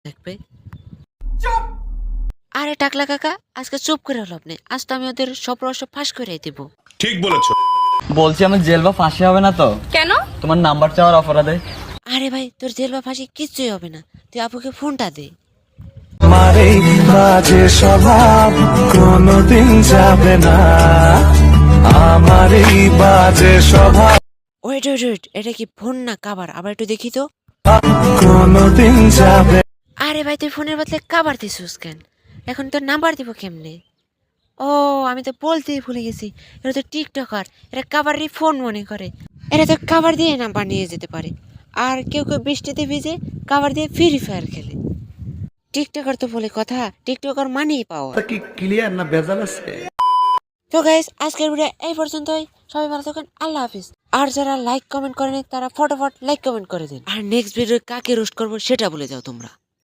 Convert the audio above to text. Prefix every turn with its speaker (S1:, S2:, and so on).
S1: দেখবে। আরে টাকলা কাকা, আজকে চুপ করে হলো আপনি। আজ তো আমি ওদের সব রহস্য ফাঁস করে দিব।
S2: ঠিক বলেছো।
S3: বলছি আমার জেল বা ফাঁসি হবে না তো?
S4: কেন?
S3: তোমার নাম্বার চাওয়ার অপরাধে।
S1: আরে ভাই, তোর জেল বা ফাঁসি কিচ্ছুই হবে না, তুই আপুকে ফোনটা দে।
S5: আমার এই বাজে স্বভাব কোনদিন যাবে না, আমার এই বাজে স্বভাব
S1: ওয়েট ওয়েট ওয়েট, এটা কি ফোন না কাবার? আবার একটু দেখি তো।
S5: কোনদিন যাবে।
S1: আরে ভাই, তুই ফোনের বদলে কাবার দিছিস কেন? এখন তোর নাম্বার দিব কেমনে? ও, আমি তো বলতেই ভুলে গেছি, এটা তো টিকটকার, এটা কাবারই ফোন মনে করে। এটা তো কাবার দিয়ে নাম্বার নিয়ে যেতে পারে। আর কেউ কেউ বৃষ্টিতে ভিজে কাবার দিয়ে ফ্রি ফায়ার খেলে। টিকটকার তো বলে কথা, টিকটকার মানেই পাওয়া।
S5: কি ক্লিয়ার না ভেজাল আছে?
S1: তো গাইস, আজকের ভিডিও এই পর্যন্তই। সবাই ভালো থাকেন, আল্লাহ হাফিজ। আর যারা লাইক কমেন্ট করেনি তারা ফটাফট লাইক কমেন্ট করে দিন। আর নেক্সট ভিডিও কাকে রোস্ট করবো সেটা বলে যাও তোমরা।